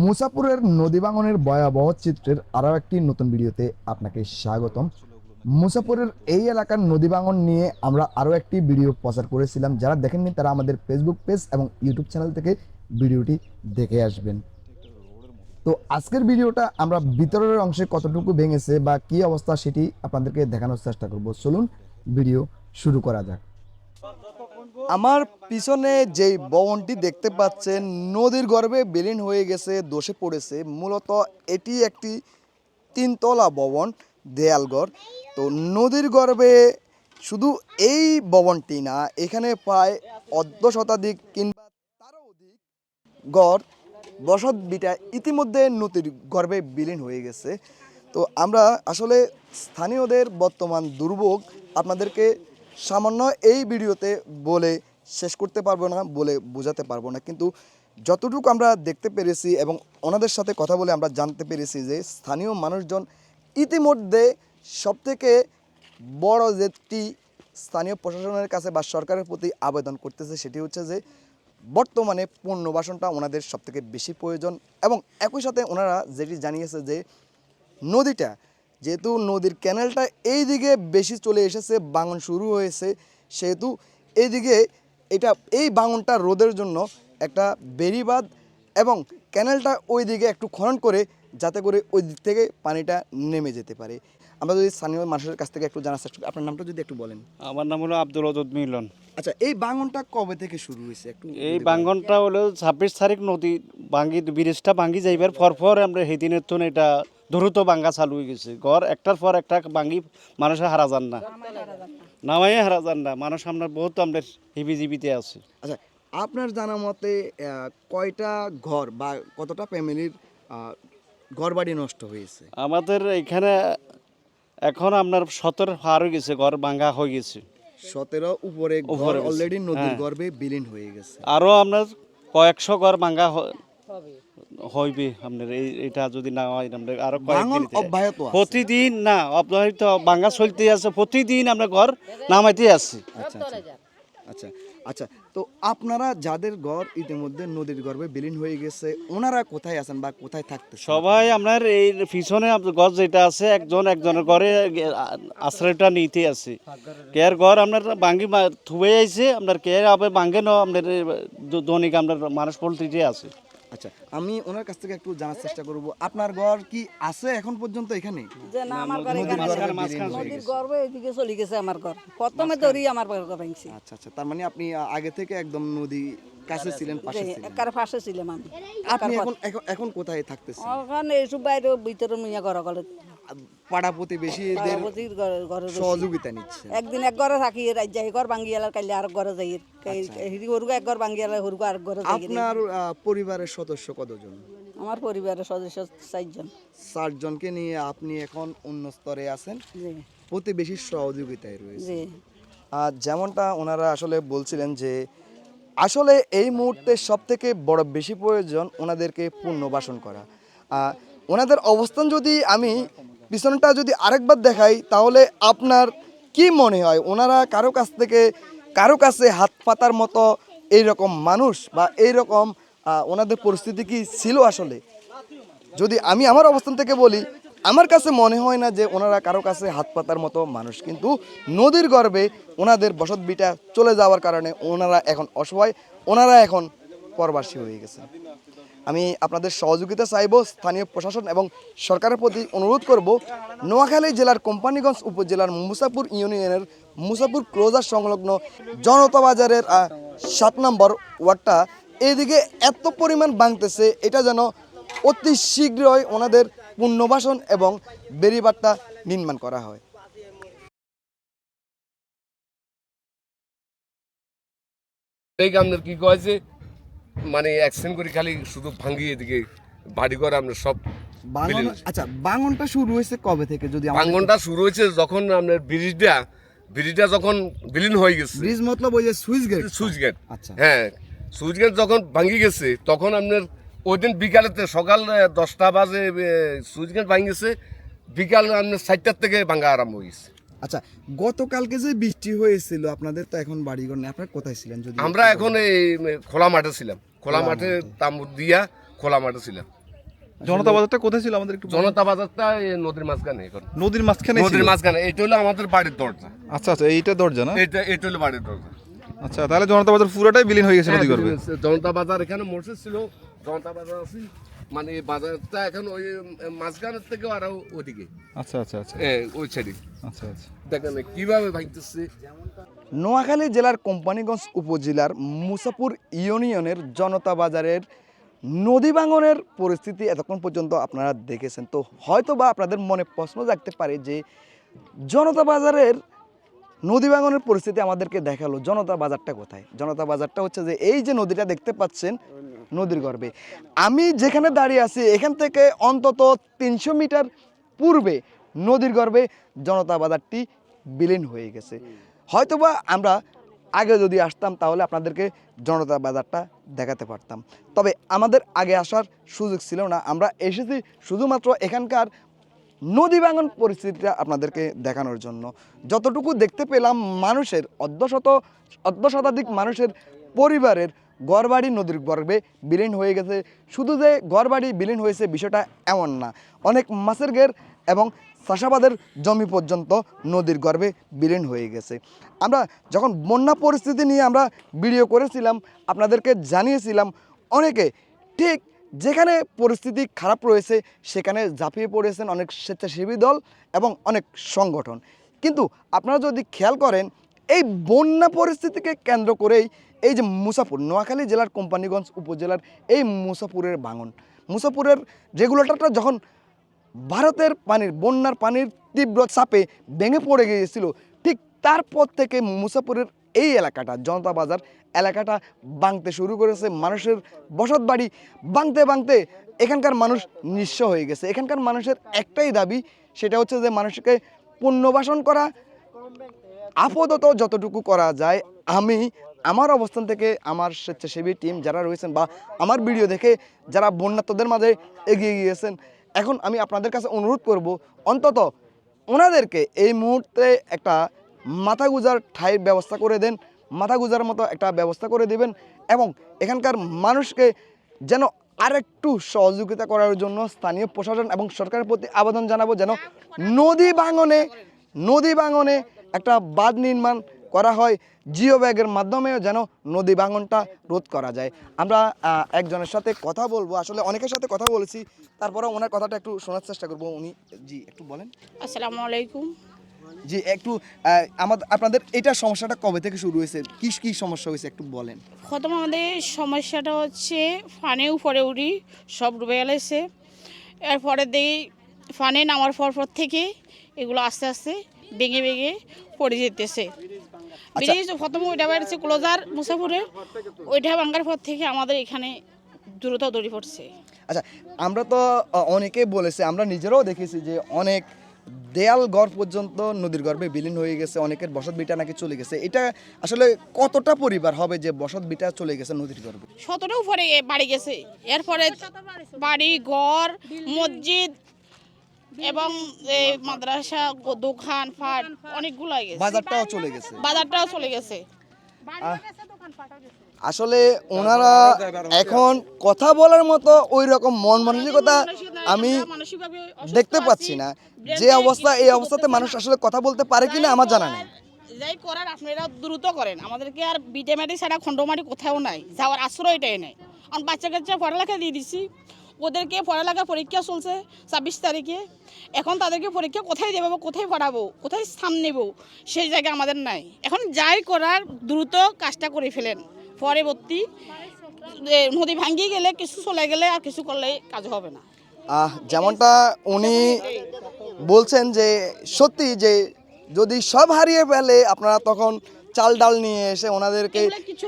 মুসাপুরের নদী ভাঙনের ভয়াবহ চিত্রের আরও একটি নতুন ভিডিওতে আপনাকে স্বাগতম। মুসাপুরের এই এলাকার নদী ভাঙন নিয়ে আমরা আরও একটি ভিডিও প্রচার করেছিলাম। যারা দেখেননি তারা আমাদের ফেসবুক পেজ এবং ইউটিউব চ্যানেল থেকে ভিডিওটি দেখে আসবেন। তো আজকের ভিডিওটা আমরা ভিতরের অংশে কতটুকু ভেঙেছে বা কি অবস্থা সেটি আপনাদেরকে দেখানোর চেষ্টা করব। চলুন ভিডিও শুরু করা যাক। আমার পিছনে যেই ভবনটি দেখতে পাচ্ছেন নদীর গর্ভে বিলীন হয়ে গেছে, ধসে পড়েছে। মূলত এটি একটি তিনতলা ভবন, দেয়ালঘর। তো নদীর গর্ভে শুধু এই ভবনটি না, এখানে প্রায় অর্ধ শতাধিক কিংবা তারও অধিক ঘর বসত বিটা ইতিমধ্যে নদীর গর্ভে বিলীন হয়ে গেছে। তো আমরা আসলে স্থানীয়দের বর্তমান দুর্ভোগ আপনাদেরকে সামান্য এই ভিডিওতে বলে শেষ করতে পারবো না, বলে বোঝাতে পারবো না, কিন্তু যতটুকু আমরা দেখতে পেরেছি এবং ওনাদের সাথে কথা বলে আমরা জানতে পেরেছি যে স্থানীয় মানুষজন ইতিমধ্যে সবথেকে বড় যেটি স্থানীয় প্রশাসনের কাছে বা সরকারের প্রতি আবেদন করতেছে সেটি হচ্ছে যে বর্তমানে পুনর্বাসনটা ওনাদের সবথেকে বেশি প্রয়োজন। এবং একই সাথে ওনারা যেটি জানিয়েছে যে নদীটা, যেহেতু নদীর ক্যানেলটা এই দিকে বেশি চলে এসেছে, ভাঙন শুরু হয়েছে, সেহেতু এইদিকে এই ভাঙনটা রোধের জন্য একটা বেড়িবাঁধ এবং ক্যানেলটা ওই দিকে একটু খনন করে, যাতে করে ওই দিক থেকে পানিটা নেমে যেতে পারে। আমরা যদি স্থানীয় মানুষের কাছ থেকে একটু জানার চেষ্টা করি, আপনার নামটা যদি একটু বলেন। আমার নাম হলো আব্দুল ওদুদ মিলন। আচ্ছা, এই ভাঙনটা কবে থেকে শুরু হয়েছে একটু এই বাঙ্গনটা হলো 26 তারিখ নদী ব্রিজটা ভাঙ্গি যাইবার পর আমরা সেদিনের তো এটা দ্রুত ভাঙ্গা চালু হয়ে গেছে। ঘর একটার পর একটা ভাঙ্গি মানুষের হারা যান না, নামাই হারা যান না, মানুষ আমরা বহুত আমাদের হিবিজিবিতে আছে। আচ্ছা, আপনার জানা মতে কয়টা ঘর বা কতটা ফ্যামিলির ঘর বাড়ি নষ্ট হয়েছে? আমাদের এখানে এখন আপনার 17 পার হয়ে গেছে, ঘর ভাঙ্গা হয়ে গেছে। 17 উপরে ঘর অলরেডি নদীর গর্ভে বিলীন হয়ে গেছে। আরও আপনার কয়েকশো ঘর ভাঙ্গা হইবে আপনার এটা যদি না হয় আপনার আরো ভাঙন কয়েকদিন অব্যাহত আছে। প্রতিদিন না অব্যাহত ভাঙ্গা চলতে আছে, প্রতিদিন আমরা ঘর নামাইতে আছি। আচ্ছা আচ্ছা আচ্ছা আচ্ছা, তো আপনারা যাদের ঘর ইতিমধ্যে নদীর গর্ভে বিলীন হয়ে গেছে, ওনারা কোথায় আছেন বা কোথায় থাকতেছেন? সবাই আপনার এই পিছনে ঘর যেটা আছে একজনের ঘরে আশ্রয়টা নিতে আছে। কেয়ার ঘর আপনার ভাঙ্গি থুয়ে আইছে, আপনার কেয়ার আবার ভাঙ্গে ন আপনার দৈনিক আপনার মানুষ পলতে আছে। আচ্ছা, আমি ওনার কাছ থেকে একটু জানার চেষ্টা করব, আপনার ঘর কি আছে এখন পর্যন্ত এখানে? যে না, আমার ঘর নদীর এখানে গর্ভে আছে। বিলীন হয়ে নদীর গেছে। গর্ভে এদিকে চলে গেছে আমার ঘর। প্রথমে ধরি আমার ঘর ভাঙছি। আচ্ছা আচ্ছা, তার মানে আপনি আগে থেকে একদম নদী কাছে ছিলেন, পাশে ছিলেন। একার পাশে ছিলাম আমি। আপনি এখন এখন এখন কোথায় থাকতেছেন? ওখানে এইসব বাইরে ভিতরে মিয়া ঘর গলে পাড়া প্রতিবেশীদের ঘরে সহযোগিতা নিচ্ছে। একদিন এক ঘরে থাকি, রাত যাই ঘর ভাঙ্গি এলার কাইলে আর ঘরে যাই। হিরি হরুগো এক ঘর ভাঙ্গি এলার হরুগো আর ঘরে যাই। আপনার পরিবারের সদস্য কতজন? আমার পরিবারের সদস্য 4 জন। 4 জনকে নিয়ে আপনি এখন অন্য স্তরে আছেন, জি প্রতিবেশীর সহযোগিতায় রয়েছে। জি। যেমনটা ওনারা আসলে বলছিলেন যে আসলে এই মুহূর্তে সবথেকে বড় বেশি প্রয়োজন ওনাদেরকে পুনর্বাসন করা। ওনাদের অবস্থান যদি আমি পিছনটা যদি আরেকবার দেখাই, তাহলে আপনার কি মনে হয় ওনারা কারো কাছে হাত পাতার মতো এইরকম মানুষ বা এইরকম ওনাদের পরিস্থিতি কি ছিল? আসলে যদি আমি আমার অবস্থান থেকে বলি, আমার কাছে মনে হয় না যে ওনারা কারো কাছে হাত পাতার মতো মানুষ, কিন্তু নদীর গর্ভে ওনাদের বসত বিটা চলে যাওয়ার কারণে ওনারা এখন অসহায়, ওনারা এখন পরবাসী হয়ে গেছে। আমি আপনাদের সহযোগিতা চাইব, স্থানীয় প্রশাসন এবং সরকারের প্রতি অনুরোধ করব, নোয়াখালী জেলার কোম্পানিগঞ্জ উপজেলার মুসাপুর ইউনিয়নের মুসাপুর ক্লোজার সংলগ্ন জনতা বাজারের 7 নম্বর ওয়ার্ডটা এইদিকে এত পরিমাণ ভাঙতেছে, এটা যেন অতি শীঘ্রই ওনাদের পুনর্বাসন এবং বেড়িবাঁধটা নির্মাণ করা হয়। এই আপনার কি কয়েছে মানে অ্যাক্সিডেন্ট করে খালি শুধু ভাঙ্গি এদিকে বাড়ি ঘর আমরা সব ভাঙন, আচ্ছা ভাঙনটা শুরু হয়েছে কবে থেকে? যদি ভাঙ্গনটা শুরু হয়েছে যখন আপনার ব্রিজটা যখন বিলীন হয়ে গেছে। ব্রিজ মতলব ওই যে সুইচ গেট। সুইচ গেট, আচ্ছা হ্যাঁ, সুইচ গেট যখন ভাঙ্গি গেছে তখন আপনার ওই দিন বিকালেতে সকাল 10টা বাজে সুইচ গেট ভাঙি গেছে, বিকাল আপনার 4টার থেকে ভাঙ্গা আরম্ভ হয়েছে। আচ্ছা, গতকালকে যে বৃষ্টি হয়েছিল, আপনাদের তো এখন বাড়িঘর নেই, আপনারা কোথায় ছিলেন? যদি আমরা এখন এই খোলা মাঠে ছিলাম, খোলা মাঠে তাম্বু দিয়া খোলা মাঠে ছিলাম। জনতা বাজারটা কোথায় ছিল আমাদের একটু জনতা বাজারটা এই নদীর মাঝখানে, এখন নদীর মাঝখানে ছিল? নদীর মাঝখানে। এটা হলো আমাদের বাড়ির দরজা। আচ্ছা আচ্ছা, এইটা দরজা না? এটা হলো বাড়ির দরজা। আচ্ছা, তাহলে জনতা বাজার পুরোটাই বিলীন হয়ে গেছে নদী গর্ভে। জনতা বাজার এখানে মসজিদ ছিল, জনতা বাজার আছে, মানে এই বাজারটা এখন ওই মাঝখানের থেকে আরো ওইদিকে, আচ্ছা আচ্ছা আচ্ছা ওই সাইডে। আচ্ছা আচ্ছা। দেখেন কিভাবে ভাঙতেছে। নোয়াখালী জেলার কোম্পানিগঞ্জ উপজেলার মুসাপুর ইউনিয়নের জনতা বাজারের নদী ভাঙনের পরিস্থিতি এতক্ষণ পর্যন্ত আপনারা দেখেছেন। তো হয়তো বা আপনাদের মনে প্রশ্ন জাগতে পারে যে জনতা বাজারের নদী ভাঙনের পরিস্থিতি আমাদেরকে দেখালো, জনতা বাজারটা কোথায়? জনতা বাজারটা হচ্ছে যে এই যে নদীটা দেখতে পাচ্ছেন নদীর গর্ভে। আমি যেখানে দাঁড়িয়ে আছি এখান থেকে অন্তত 300 মিটার পূর্বে নদীর গর্ভে জনতা বাজারটি বিলীন হয়ে গেছে। হয়তোবা আমরা আগে যদি আসতাম তাহলে আপনাদেরকে জনতা বাজারটা দেখাতে পারতাম, তবে আমাদের আগে আসার সুযোগ ছিল না। আমরা এসেছি শুধুমাত্র এখানকার নদী ভাঙন পরিস্থিতিটা আপনাদেরকে দেখানোর জন্য। যতটুকু দেখতে পেলাম মানুষের অর্ধ শতাধিক মানুষের পরিবারের ঘরবাড়ি নদীর গর্ভে বিলীন হয়ে গেছে। শুধু যে ঘরবাড়ি বিলীন হয়েছে বিষয়টা এমন না, অনেক মাছের ঘের এবং চাষাবাদের জমি পর্যন্ত নদীর গর্ভে বিলীন হয়ে গেছে। আমরা যখন বন্যা পরিস্থিতি নিয়ে আমরা ভিডিও করেছিলাম আপনাদেরকে জানিয়েছিলাম, অনেকে ঠিক যেখানে পরিস্থিতি খারাপ রয়েছে সেখানে ঝাঁপিয়ে পড়েছেন অনেক স্বেচ্ছাসেবী দল এবং অনেক সংগঠন। কিন্তু আপনারা যদি খেয়াল করেন এই বন্যা পরিস্থিতিকে কেন্দ্র করেই এই যে মুসাপুর, নোয়াখালী জেলার কোম্পানিগঞ্জ উপজেলার এই মুসাপুরের ভাঙন, মুসাপুরের রেগুলেটরটা যখন ভারতের বন্যার পানির তীব্র চাপে ভেঙে পড়ে গিয়েছিল, ঠিক তারপর থেকে মুসাপুরের এই এলাকাটা জনতা বাজার এলাকাটা ভাঙতে শুরু করেছে। মানুষের বসত বাড়ি ভাঙতে ভাঙতে এখানকার মানুষ নিঃস্ব হয়ে গেছে। এখানকার মানুষের একটাই দাবি, সেটা হচ্ছে যে মানুষকে পুনর্বাসন করা, আপাতত যতটুকু করা যায়। আমি আমার অবস্থান থেকে আমার স্বেচ্ছাসেবী টিম যারা রয়েছেন বা আমার ভিডিও দেখে যারা বন্যার্তদের মাঝে এগিয়ে গিয়েছেন, এখন আমি আপনাদের কাছে অনুরোধ করব অন্তত ওনাদেরকে এই মুহূর্তে একটা মাথা গুজার ঠাঁই ব্যবস্থা করে দেন, মাথা গুজার মতো একটা ব্যবস্থা করে দিবেন এবং এখানকার মানুষকে যেন আরেকটু সহযোগিতা করার জন্য স্থানীয় প্রশাসন এবং সরকারের প্রতি আবেদন জানাবো যেন নদী ভাঙনে একটা বাঁধ নির্মাণ করা হয়, জিও ব্যাগের মাধ্যমেও যেন নদী ভাঙনটা রোধ করা যায়। আমরা একজনের সাথে কথা বলবো, আসলে অনেকের সাথে কথা বলেছি, তারপরে ওনার কথাটা একটু শোনার চেষ্টা করবো। উনি জি একটু বলেন। আসসালামু আলাইকুম। জি একটু আপনাদের এটা সমস্যাটা কবে থেকে শুরু হয়েছে, কি কি সমস্যা হয়েছে একটু বলেন। প্রথম আমাদের সমস্যাটা হচ্ছে ফানে উপরে উঠি সব ডুবে গেছে, এরপরে দেখি ফানে নামার পর থেকে এগুলো আস্তে আস্তে ভেঙে ভেঙে পড়ে যেতেছে। ব্রিজ প্রথম ওইটা বেড়েছে ক্লোজার মুসাফুরে, ওইটা ভাঙার পর থেকে আমাদের এখানে দ্রুত দড়ি পড়ছে। আচ্ছা, আমরা তো অনেকে বলেছে, আমরা নিজেরাও দেখেছি যে অনেক দেয়াল ঘর পর্যন্ত নদীর গর্ভে বিলীন হয়ে গেছে, অনেকের বসত ভিটা নাকি চলে গেছে। এটা আসলে কতটা পরিবার হবে যে বসত ভিটা চলে গেছে নদীর গর্ভে? 17টা উপরে বাড়ি গেছে, এরপরে বাড়ি ঘর মসজিদ এবং মাদ্রাসা দোকান পাট অনেকগুলো গেছে, বাজারটাও চলে গেছে। আসলে ওনারা এখন কথা বলার মতো ওই রকম মন মানসিকতা আমি দেখতে পাচ্ছি না। যে অবস্থা, এই অবস্থাতে মানুষ আসলে কথা বলতে পারে কিনা আমার জানা নেই। যাই করার আপনারা দ্রুত করেন, আমাদেরকে আর বিটেমাটি ছাড়া খণ্ডমাটি কোথাও নাই, যাওয়ার আশ্রয়টাই নেই। কারণ বাচ্চা কাচ্চা পড়ালেখা দিয়ে দিছি, ওদেরকে পড়ালেখা পরীক্ষা চলছে 26 তারিখে। এখন তাদেরকে পরীক্ষা কোথায় দেবো, কোথায় পড়াবো, কোথায় স্থান নেব, সেই জায়গা আমাদের নাই। এখন যাই করার দ্রুত কাজটা করে ফেলেন, পরবর্তী নদী ভাঙ্গিয়ে গেলে কিছু চলে গেলে আর কিছু করলে কাজ হবে না। যেমনটা উনি বলছেন যে সত্যি যে যদি সব হারিয়ে ফেলে আপনারা তখন চাল ডাল নিয়ে এসে ওনাদেরকে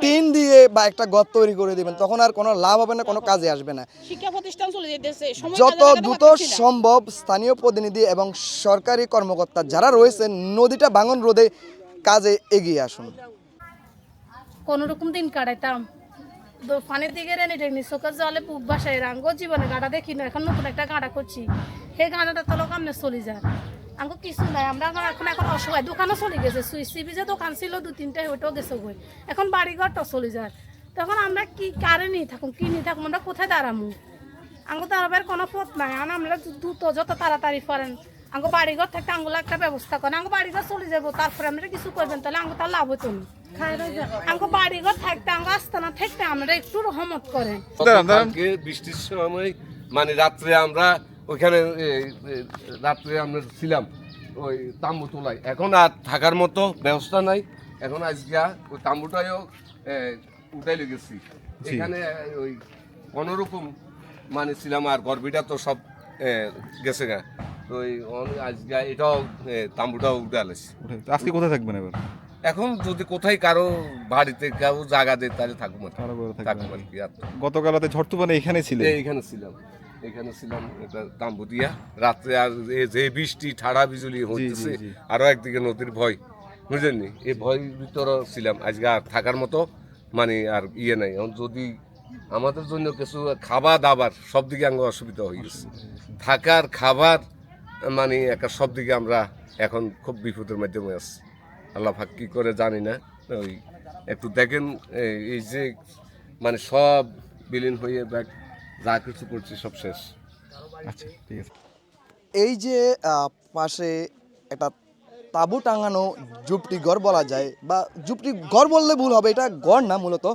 টিন দিয়ে বা একটা গর্ত তৈরি করে দিবেন, তখন আর কোনো লাভ হবে না, কোনো কাজে আসবে না। শিক্ষা প্রতিষ্ঠান চলে যেতেছে, যত দ্রুত সম্ভব স্থানীয় প্রতিনিধি এবং সরকারি কর্মকর্তা যারা রয়েছেন নদীটা ভাঙন রোধে কাজে এগিয়ে আসুন। কোনো রকম দিন কাটাইতাম, পানির দিকে রেনে টেকনি চোখের জলে বুক বাসায় রাঙ্গো জীবনে গাড়া দেখি না, এখন নতুন একটা গাড়া করছি, সেই গাড়াটা তো লোক আমনে চলে যায়, আমাকে কিছু নাই। আমরা এখন অসহায়, দোকানও চলে গেছে, সুইসি যে দোকান ছিল 2-3টা ওইটাও গেছে গই, এখন বাড়িঘরটাও চলে যায়। তখন আমরা কি কারে নিয়ে থাকুন, কি নিয়ে থাকুন, আমরা কোথায় দাঁড়ামু? আঙ্গু তার কোনো পথ নাই, আর আমরা দ্রুত যত তাড়াতাড়ি পারেন আঙ্গু বাড়িঘর থাকতে আঙ্গুলো একটা ব্যবস্থা করেন, আঙ্গু বাড়িঘর চলে যাবো, তারপরে আমরা কিছু করবেন, তাহলে আঙ্গু তার লাভ হতো না। আঙ্গু বাড়িঘর থাকতে আঙ্গু আস্তানা থাকতে আমরা একটু রহমত করেন। কালকে বৃষ্টির সময় মানে রাত্রে আমরা ওইখানে রাত্রে আমরা ছিলাম ওই তাম্বু তোলায়, এখন আর থাকার মতো ব্যবস্থা নাই। এখন আজকে ওই তাম্বুটাও উঠাই লেগেছি, এখানে ওই কোনোরকম মানে ছিলাম, আর গর্বিটা তো সব গেছে গা, তো আজকে এটাও তাম্বুটাও উঠে আলেছি। তো আজকে কোথায় থাকবেন এবার? এখন যদি কোথায় কারো বাড়িতে কেউ জায়গা দেয় তাহলে থাকবো আর কি। কারো ঘরে থাকবেন থাকবো আর আর কি। কি আর তো। গতকাল রাতে ঝড় তুফানে এখানে ছিলেন? এখানে ছিলাম এটা তাম্বু দিয়া রাত্রে, আর যে বৃষ্টি ঠাড়া বিজুলি হচ্ছে, জি। আরো একদিকে নদীর ভয়, বুঝলেননি, এই ভয় ভিতরে ছিলাম। আজকে আর থাকার মতো মানে আর ইয়ে নাই। এখন যদি আমাদের জন্য কিছু খাবার দাবার সব দিকে আঙ্গ অসুবিধা হয়ে গেছে, থাকার খাবার মানে একটা সব দিকে আমরা এখন খুব বিপদের মাধ্যমে আছি। আল্লাহ পাক কি করে জানি না। ওই একটু দেখেন এই যে মানে সব বিলীন হয়ে ব্যাগ যা কিছু করছি সব শেষ। আচ্ছা ঠিক আছে। এই যে পাশে একটা তাঁবু টাঙানো ঝুপড়ি ঘর বলা যায়, বা ঝুপড়ি ঘর বললে ভুল হবে, এটা ঘর না, মূলত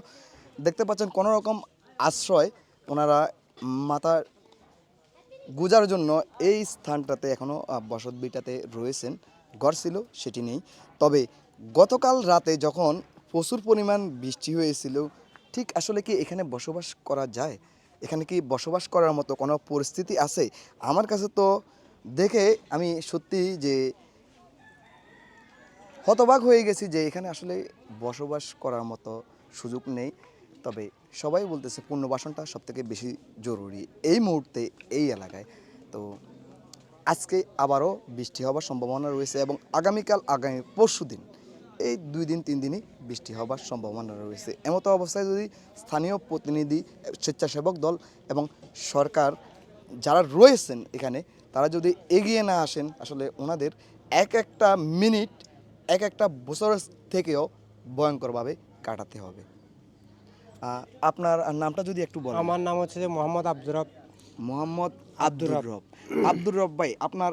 দেখতে পাচ্ছেন কোনো রকম আশ্রয় ওনারা মাথা গুজার জন্য এই স্থানটাতে এখনও বসতভিটাতে রয়েছেন। ঘর ছিল সেটি নেই, তবে গতকাল রাতে যখন প্রচুর পরিমাণ বৃষ্টি হয়েছিল, ঠিক আসলে কি এখানে বসবাস করা যায়? এখানে কি বসবাস করার মতো কোনো পরিস্থিতি আছে? আমার কাছে তো দেখে আমি সত্যি যে হতবাক হয়ে গেছি যে এখানে আসলে বসবাস করার মতো সুযোগ নেই। তবে সবাই বলতেছে পুনর্বাসনটা সবথেকে বেশি জরুরি এই মুহূর্তে এই এলাকায়। তো আজকে আবারও বৃষ্টি হওয়ার সম্ভাবনা রয়েছে, এবং আগামী পরশু দিন, এই 2 দিন 3 দিনই বৃষ্টি হওয়ার সম্ভাবনা রয়েছে। এমতো অবস্থায় যদি স্থানীয় প্রতিনিধি, স্বেচ্ছাসেবক দল এবং সরকার যারা রয়েছেন এখানে, তারা যদি এগিয়ে না আসেন, আসলে ওনাদের একটা মিনিট একটা বছরের থেকেও ভয়ঙ্করভাবে কাটাতে হবে। আপনার নামটা যদি একটু বলেন। আমার নাম হচ্ছে যে মোহাম্মদ আব্দুর রব। মোহাম্মদ আব্দুর রব। আব্দুর রব ভাই, আপনার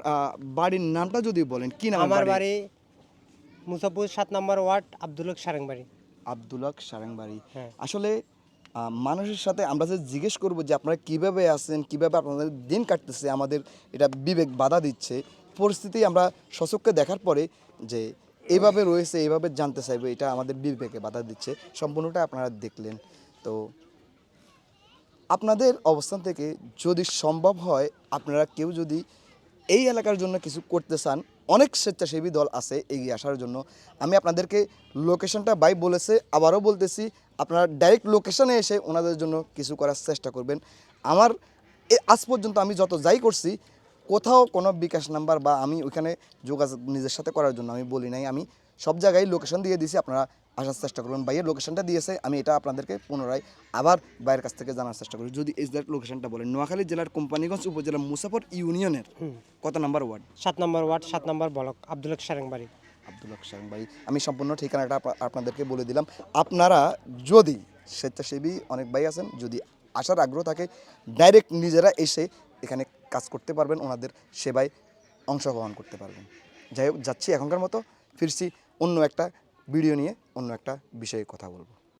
বাড়ির নামটা যদি বলেন, কি নাম? আমার বাড়ি মুসাপুর 7 নম্বর ওয়ার্ড, আব্দুলক সারেংবাড়ি। আব্দুলক সারেংবাড়ি। হ্যাঁ। আসলে মানুষের সাথে আমরা যে জিজ্ঞেস করব যে আপনারা কিভাবে আছেন, কিভাবে আপনাদের দিন কাটতেছে, আমাদের এটা বিবেক বাধা দিচ্ছে। পরিস্থিতি আমরা সচক্ষে দেখার পরে যে এইভাবে রয়েছে, এইভাবে জানতে চাইবো, এটা আমাদের বিবেকে বাধা দিচ্ছে। সম্পূর্ণটা আপনারা দেখলেন। তো আপনাদের অবস্থান থেকে যদি সম্ভব হয়, আপনারা কেউ যদি এই এলাকার জন্য কিছু করতে চান, অনেক স্বেচ্ছাসেবী দল আছে এগিয়ে আসার জন্য। আমি আপনাদেরকে লোকেশনটা ভাই বলেছে, আবারও বলতেছি, আপনারা ডাইরেক্ট লোকেশনে এসে ওনাদের জন্য কিছু করার চেষ্টা করবেন। আমার আজ পর্যন্ত আমি যত যাই করছি, কোথাও কোনো বিকাশ নাম্বার বা আমি ওইখানে যোগাযোগ নিজের সাথে করার জন্য আমি বলি নাই। আমি সব জায়গায় লোকেশন দিয়ে দিয়েছি, আপনারা আসার চেষ্টা করবেন। ভাইয়ের লোকেশনটা দিয়েছে, আমি এটা আপনাদেরকে পুনরায় আবার ভাইয়ের কাছ থেকে জানার চেষ্টা করি। যদি এক্সাক্ট লোকেশনটা বলেন। নোয়াখালী জেলার কোম্পানিগঞ্জ উপজেলা মুসাফর ইউনিয়নের কত নম্বর ওয়ার্ড? 7 নম্বর ওয়ার্ড, 7 নম্বর ব্লক, আব্দুলক সারেংবাড়ি। আব্দুলক সারেংবাড়ি। আমি সম্পূর্ণ ঠিকানাটা আপনাদেরকে বলে দিলাম। আপনারা যদি স্বেচ্ছাসেবী অনেক ভাই আছেন, যদি আসার আগ্রহ থাকে, ডাইরেক্ট নিজেরা এসে এখানে কাজ করতে পারবেন, ওনাদের সেবায় অংশগ্রহণ করতে পারবেন। যাই হোক, যাচ্ছি এখনকার মতো, ফিরছি অন্য একটা ভিডিও নিয়ে, অন্য একটা বিষয়ে কথা বলবো।